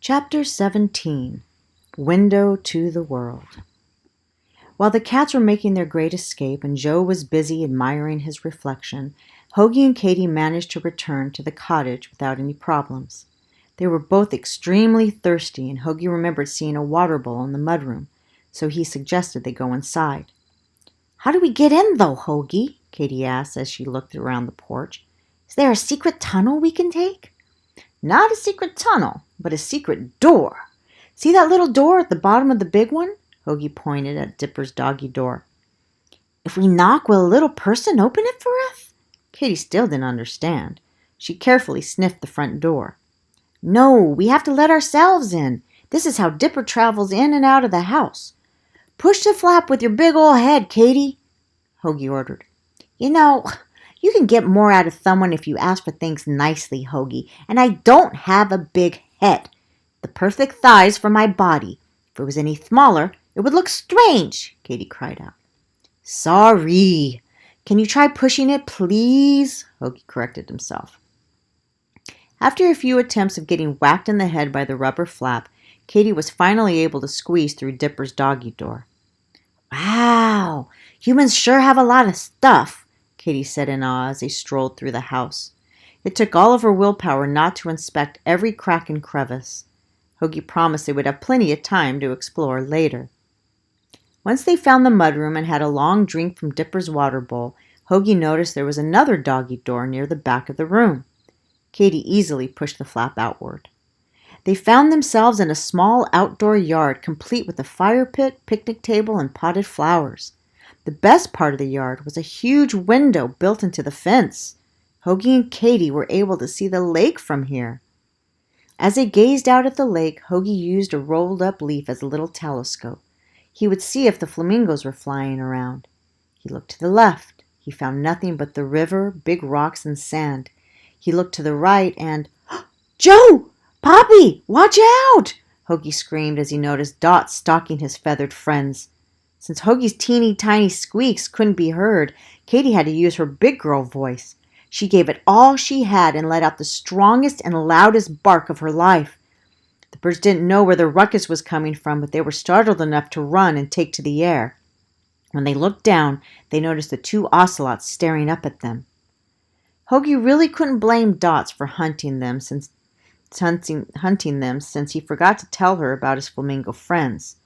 Chapter 17 Window to the World. While the cats were making their great escape and Joe was busy admiring his reflection, Hoagie and Katie managed to return to the cottage without any problems. They were both extremely thirsty, and Hoagie remembered seeing a water bowl in the mudroom, so he suggested they go inside. "How do we get in, though, Hoagie?" Katie asked as she looked around the porch. "Is there a secret tunnel we can take?" "Not a secret tunnel, but a secret door. See that little door at the bottom of the big one?" Hoagie pointed at Dipper's doggy door. "If we knock, will a little person open it for us?" Katie still didn't understand. She carefully sniffed the front door. "No, we have to let ourselves in. This is how Dipper travels in and out of the house. Push the flap with your big old head, Katie," Hoagie ordered. You can get more out of someone if you ask for things nicely, Hoagie, and I don't have a big head. The perfect size for my body. If it was any smaller, it would look strange," Katie cried out. "Sorry. Can you try pushing it, please?" Hoagie corrected himself. After a few attempts of getting whacked in the head by the rubber flap, Katie was finally able to squeeze through Dipper's doggy door. "Wow, humans sure have a lot of stuff," Katie said in awe as they strolled through the house. It took all of her willpower not to inspect every crack and crevice. Hoagie promised they would have plenty of time to explore later. Once they found the mudroom and had a long drink from Dipper's water bowl, Hoagie noticed there was another doggy door near the back of the room. Katie easily pushed the flap outward. They found themselves in a small outdoor yard complete with a fire pit, picnic table, and potted flowers. The best part of the yard was a huge window built into the fence. Hoagie and Katie were able to see the lake from here. As they gazed out at the lake, Hoagie used a rolled-up leaf as a little telescope. He would see if the flamingos were flying around. He looked to the left. He found nothing but the river, big rocks, and sand. He looked to the right and... "Joe! Poppy! Watch out!" Hoagie screamed as he noticed Dot stalking his feathered friends. Since Hoagie's teeny tiny squeaks couldn't be heard, Katie had to use her big girl voice. She gave it all she had and let out the strongest and loudest bark of her life. The birds didn't know where the ruckus was coming from, but they were startled enough to run and take to the air. When they looked down, they noticed the two ocelots staring up at them. Hoagie really couldn't blame Dots for hunting them since he forgot to tell her about his flamingo friends.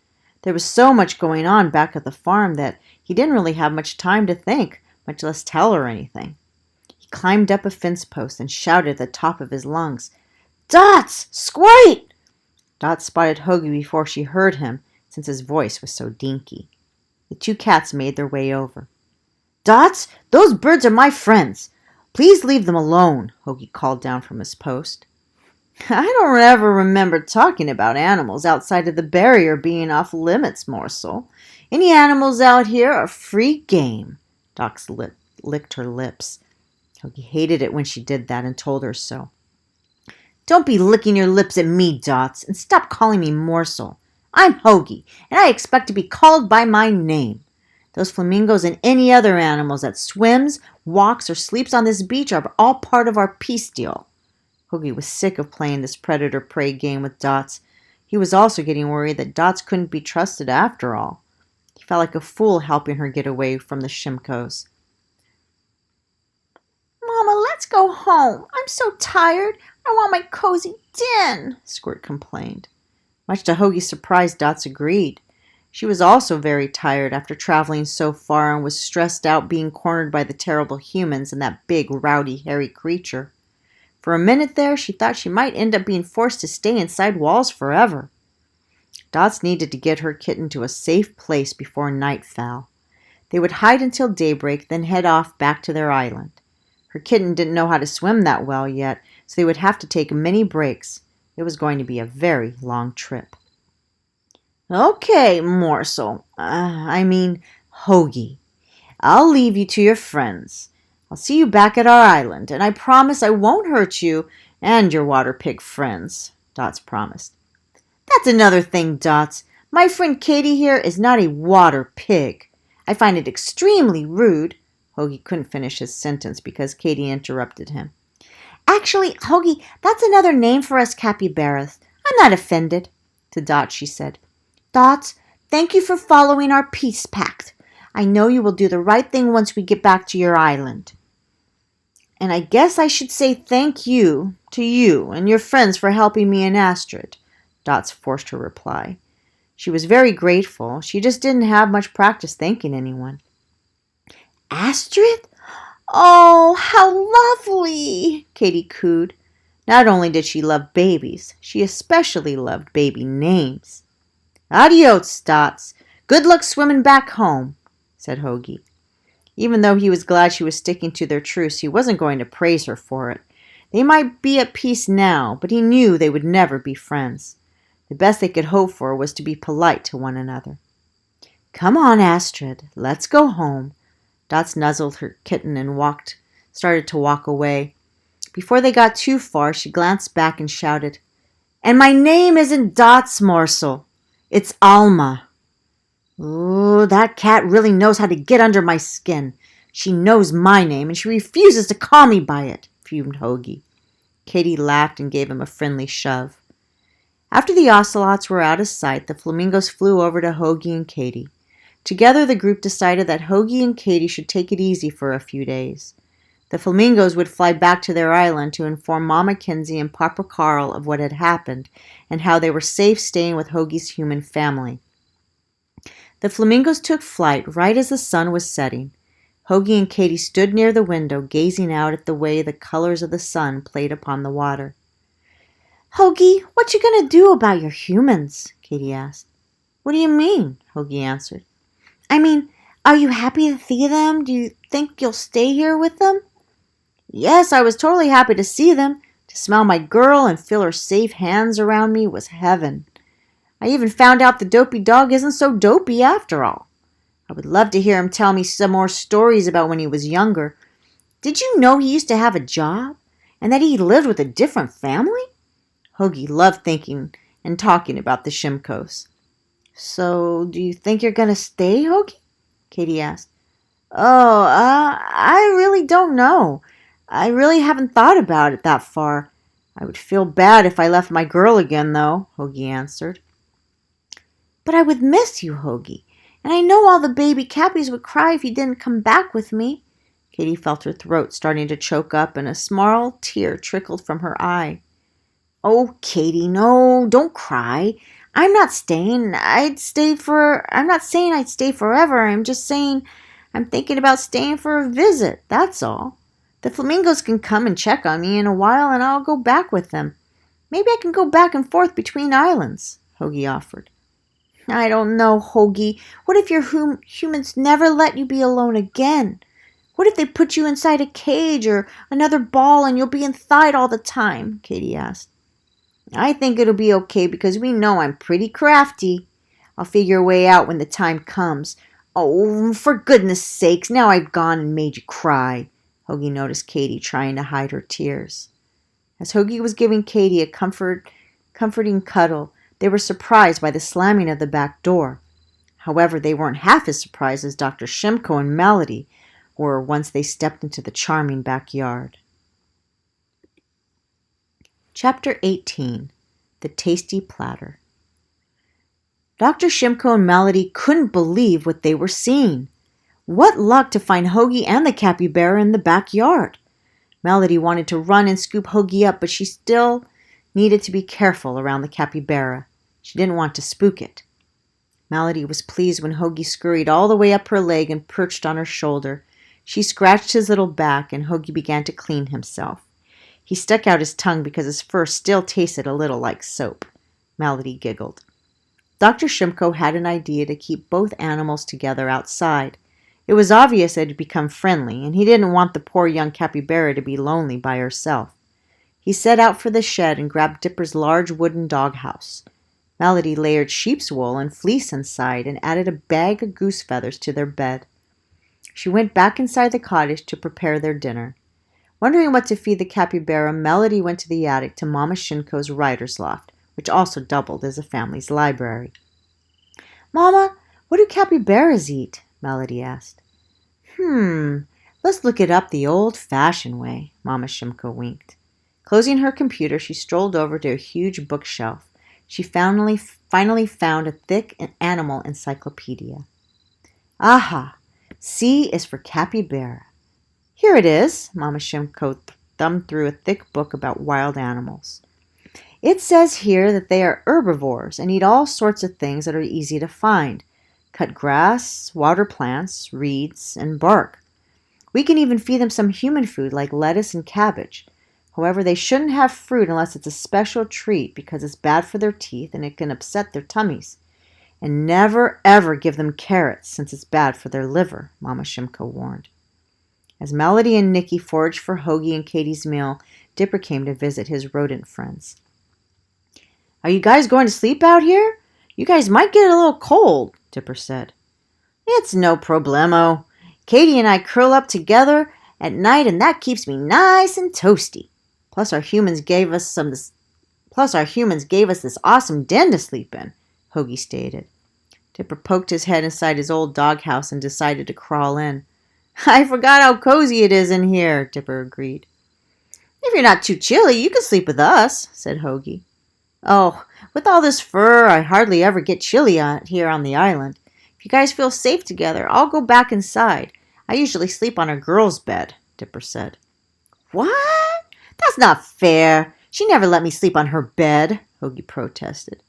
There was so much going on back at the farm that he didn't really have much time to think, much less tell her anything. He climbed up a fence post and shouted at the top of his lungs, "Dots! Squeak!" Dot spotted Hoagie before she heard him, since his voice was so dinky. The two cats made their way over. "Dots, those birds are my friends. Please leave them alone," Hoagie called down from his post. "I don't ever remember talking about animals outside of the barrier being off limits, morsel. Any animals out here are free game." Dots licked her lips. Hoagie hated it when she did that and told her so. "Don't be licking your lips at me, Dots, and stop calling me morsel. I'm Hoagie, and I expect to be called by my name. Those flamingos and any other animals that swims, walks, or sleeps on this beach are all part of our peace deal." Hoagie was sick of playing this predator-prey game with Dots. He was also getting worried that Dots couldn't be trusted after all. He felt like a fool helping her get away from the Shimkos. "Mama, let's go home. I'm so tired. I want my cozy den," Squirt complained. Much to Hoagie's surprise, Dots agreed. She was also very tired after traveling so far and was stressed out being cornered by the terrible humans and that big, rowdy, hairy creature. For a minute there, she thought she might end up being forced to stay inside walls forever. Dots needed to get her kitten to a safe place before night fell. They would hide until daybreak, then head off back to their island. Her kitten didn't know how to swim that well yet, so they would have to take many breaks. It was going to be a very long trip. "Okay, morsel. Hoagie. I'll leave you to your friends. I'll see you back at our island, and I promise I won't hurt you and your water pig friends," Dots promised. "That's another thing, Dots. My friend Katie here is not a water pig. I find it extremely rude." Hoagie couldn't finish his sentence because Katie interrupted him. "Actually, Hoagie, that's another name for us capybaras. I'm not offended. To Dot she said, Dot, thank you for following our peace pact. I know you will do the right thing once we get back to your island. And I guess I should say thank you to you and your friends for helping me and Astrid, Dot's forced her reply. She was very grateful. She just didn't have much practice thanking anyone. Astrid? Oh, how lovely, Katie cooed. Not only did she love babies, she especially loved baby names. Adios, Dots. Good luck swimming back home, said Hoagie. Even though he was glad she was sticking to their truce, he wasn't going to praise her for it. They might be at peace now, but he knew they would never be friends. The best they could hope for was to be polite to one another. Come on, Astrid, let's go home. Dots nuzzled her kitten and started to walk away. Before they got too far, she glanced back and shouted, And my name isn't Dots Morsel. It's Alma. Ooh, that cat really knows how to get under my skin. She knows my name, and she refuses to call me by it, fumed Hoagie. Katie laughed and gave him a friendly shove. After the ocelots were out of sight, the flamingos flew over to Hoagie and Katie. Together, the group decided that Hoagie and Katie should take it easy for a few days. The flamingos would fly back to their island to inform Mama Kinsey and Papa Carl of what had happened and how they were safe staying with Hoagie's human family. The flamingos took flight right as the sun was setting. Hoagie and Katie stood near the window, gazing out at the way the colors of the sun played upon the water. Hoagie, what you gonna do about your humans? Katie asked. What do you mean? Hoagie answered. I mean, are you happy to see them? Do you think you'll stay here with them? Yes, I was totally happy to see them. To smell my girl and feel her safe hands around me was heaven. I even found out the dopey dog isn't so dopey after all. I would love to hear him tell me some more stories about when he was younger. Did you know he used to have a job? And that he lived with a different family? Hoagie loved thinking and talking about the Shimkos. So, do you think you're going to stay, Hoagie? Katie asked. I really don't know. I really haven't thought about it that far. I would feel bad if I left my girl again, though, Hoagie answered. But I would miss you, Hoagie, and I know all the baby cappies would cry if you didn't come back with me. Katie felt her throat starting to choke up, and a small tear trickled from her eye. Oh, Katie, no, don't cry. I'm not saying I'd stay forever. I'm just saying I'm thinking about staying for a visit, that's all. The flamingos can come and check on me in a while, and I'll go back with them. Maybe I can go back and forth between islands, Hoagie offered. I don't know, Hoagie. What if your humans never let you be alone again? What if they put you inside a cage or another ball and you'll be inside all the time? Katie asked. I think it'll be okay because we know I'm pretty crafty. I'll figure a way out when the time comes. Oh, for goodness sakes, now I've gone and made you cry. Hoagie noticed Katie trying to hide her tears. As Hoagie was giving Katie a comforting cuddle, they were surprised by the slamming of the back door. However, they weren't half as surprised as Dr. Shimko and Melody were once they stepped into the charming backyard. Chapter 18. The Tasty Platter. Dr. Shimko and Melody couldn't believe what they were seeing. What luck to find Hoagie and the capybara in the backyard. Melody wanted to run and scoop Hoagie up, but she still needed to be careful around the capybara. She didn't want to spook it. Melody was pleased when Hoagie scurried all the way up her leg and perched on her shoulder. She scratched his little back, and Hoagie began to clean himself. He stuck out his tongue because his fur still tasted a little like soap. Melody giggled. Dr. Shimko had an idea to keep both animals together outside. It was obvious it had become friendly, and he didn't want the poor young capybara to be lonely by herself. He set out for the shed and grabbed Dipper's large wooden doghouse. Melody layered sheep's wool and fleece inside and added a bag of goose feathers to their bed. She went back inside the cottage to prepare their dinner. Wondering what to feed the capybara, Melody went to the attic to Mama Shinko's writer's loft, which also doubled as a family's library. Mama, what do capybaras eat? Melody asked. Let's look it up the old-fashioned way, Mama Shimko winked. Closing her computer, she strolled over to a huge bookshelf She finally found a thick animal encyclopedia. Aha! C is for capybara. Here it is. Mama Shimko thumbed through a thick book about wild animals. It says here that they are herbivores and eat all sorts of things that are easy to find. Cut grass, water plants, reeds, and bark. We can even feed them some human food like lettuce and cabbage. However, they shouldn't have fruit unless it's a special treat because it's bad for their teeth and it can upset their tummies. And never ever give them carrots since it's bad for their liver, Mama Shimko warned. As Melody and Nicky foraged for Hoagie and Katie's meal, Dipper came to visit his rodent friends. Are you guys going to sleep out here? You guys might get a little cold, Dipper said. It's no problemo. Katie and I curl up together at night and that keeps me nice and toasty. Plus our humans gave us this awesome den to sleep in, Hoagie stated. Dipper poked his head inside his old doghouse and decided to crawl in. I forgot how cozy it is in here, Dipper agreed. If you're not too chilly, you can sleep with us, said Hoagie. Oh, with all this fur, I hardly ever get chilly here on the island. If you guys feel safe together, I'll go back inside. I usually sleep on a girl's bed, Dipper said. What? That's not fair. She never let me sleep on her bed, Hoagie protested.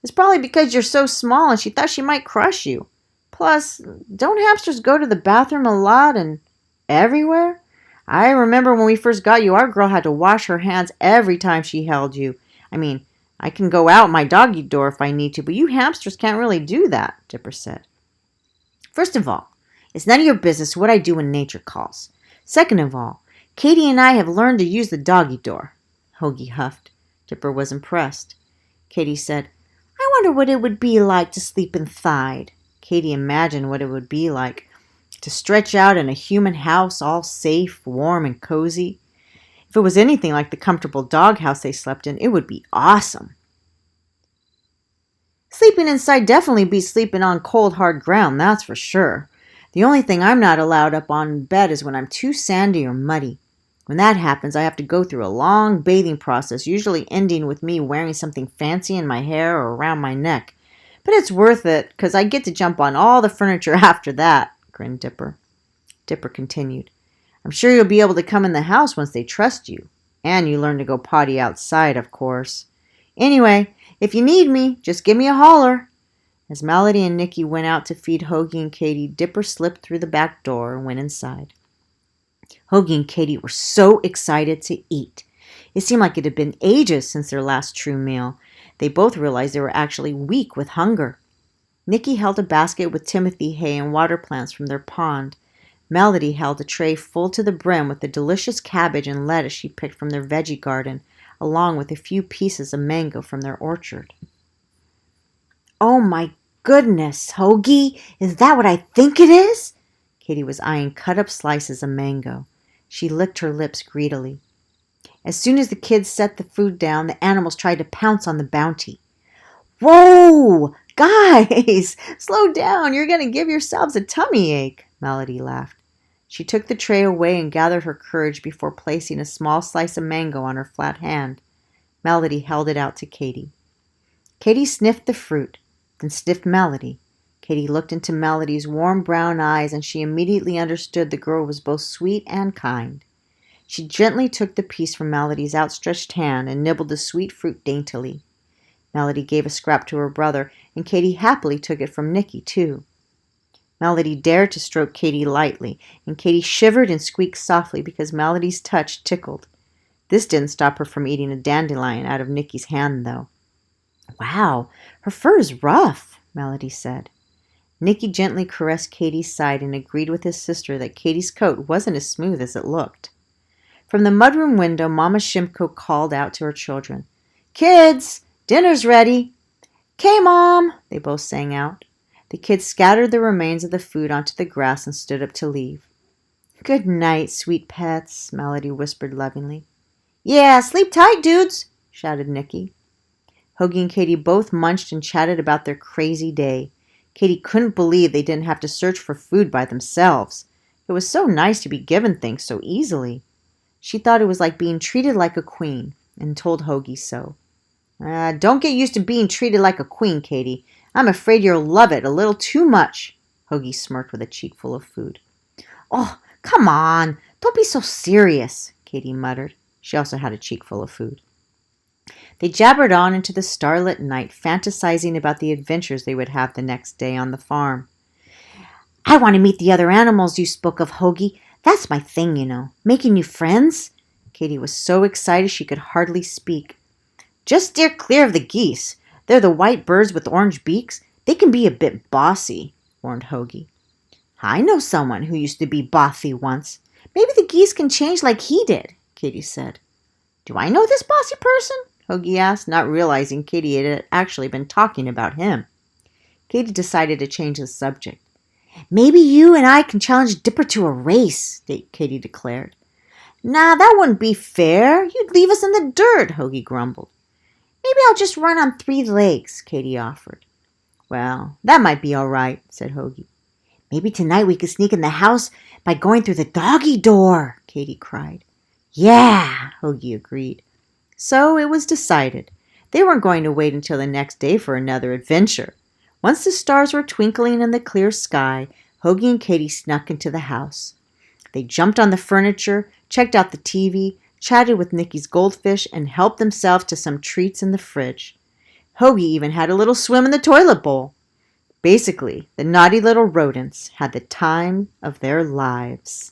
It's probably because you're so small and she thought she might crush you. Plus, don't hamsters go to the bathroom a lot and everywhere? I remember when we first got you, our girl had to wash her hands every time she held you. I mean, I can go out my doggy door if I need to, but you hamsters can't really do that, Dipper said. First of all, it's none of your business what I do when nature calls. Second of all, Katie and I have learned to use the doggy door, Hoagie huffed. Dipper was impressed. Katie said, I wonder what it would be like to sleep inside. Katie imagined what it would be like to stretch out in a human house all safe, warm, and cozy. If it was anything like the comfortable doghouse they slept in, it would be awesome. Sleeping inside definitely beats sleeping on cold, hard ground, that's for sure. The only thing I'm not allowed up on bed is when I'm too sandy or muddy. When that happens, I have to go through a long bathing process, usually ending with me wearing something fancy in my hair or around my neck. But it's worth it, because I get to jump on all the furniture after that, grinned Dipper. Dipper continued, I'm sure you'll be able to come in the house once they trust you. And you learn to go potty outside, of course. Anyway, if you need me, just give me a holler. As Melody and Nicky went out to feed Hoagie and Katie, Dipper slipped through the back door and went inside. Hoagie and Katie were so excited to eat. It seemed like it had been ages since their last true meal. They both realized they were actually weak with hunger. Nicky held a basket with timothy hay and water plants from their pond. Melody held a tray full to the brim with the delicious cabbage and lettuce she picked from their veggie garden, along with a few pieces of mango from their orchard. Oh my goodness, Hoagie, is that what I think it is? Katie was eyeing cut-up slices of mango. She licked her lips greedily. As soon as the kids set the food down, the animals tried to pounce on the bounty. Whoa! Guys! Slow down! You're going to give yourselves a tummy ache, Melody laughed. She took the tray away and gathered her courage before placing a small slice of mango on her flat hand. Melody held it out to Katie. Katie sniffed the fruit, then sniffed Melody. Katie looked into Melody's warm brown eyes and she immediately understood the girl was both sweet and kind. She gently took the piece from Melody's outstretched hand and nibbled the sweet fruit daintily. Melody gave a scrap to her brother, and Katie happily took it from Nicky, too. Melody dared to stroke Katie lightly, and Katie shivered and squeaked softly because Melody's touch tickled. This didn't stop her from eating a dandelion out of Nicky's hand, though. Wow, her fur is rough, Melody said. Nicky gently caressed Katie's side and agreed with his sister that Katie's coat wasn't as smooth as it looked. From the mudroom window, Mama Shimko called out to her children. Kids, dinner's ready. "'Kay, Mom," they both sang out. The kids scattered the remains of the food onto the grass and stood up to leave. "Good night, sweet pets," Melody whispered lovingly. "Yeah, sleep tight, dudes," shouted Nicky. Hoagie and Katie both munched and chatted about their crazy day. Katie couldn't believe they didn't have to search for food by themselves. It was so nice to be given things so easily. She thought it was like being treated like a queen, and told Hoagie so. Don't get used to being treated like a queen, Katie. I'm afraid you'll love it a little too much. Hoagie smirked with a cheek full of food. Oh, come on. Don't be so serious, Katie muttered. She also had a cheek full of food. They jabbered on into the starlit night, fantasizing about the adventures they would have the next day on the farm. I want to meet the other animals you spoke of, Hoagie. That's my thing, you know. Making new friends. Katie was so excited she could hardly speak. Just steer clear of the geese. They're the white birds with orange beaks. They can be a bit bossy, warned Hoagie. I know someone who used to be bossy once. Maybe the geese can change like he did, Katie said. Do I know this bossy person? Hoagie asked, not realizing Katie had actually been talking about him. Katie decided to change the subject. Maybe you and I can challenge Dipper to a race, Katie declared. Nah, that wouldn't be fair. You'd leave us in the dirt, Hoagie grumbled. Maybe I'll just run on 3 legs, Katie offered. Well, that might be all right, said Hoagie. Maybe tonight we could sneak in the house by going through the doggy door, Katie cried. Yeah, Hoagie agreed. So it was decided. They weren't going to wait until the next day for another adventure. Once the stars were twinkling in the clear sky, Hoagie and Katie snuck into the house. They jumped on the furniture, checked out the TV, chatted with Nikki's goldfish, and helped themselves to some treats in the fridge. Hoagie even had a little swim in the toilet bowl. Basically, the naughty little rodents had the time of their lives.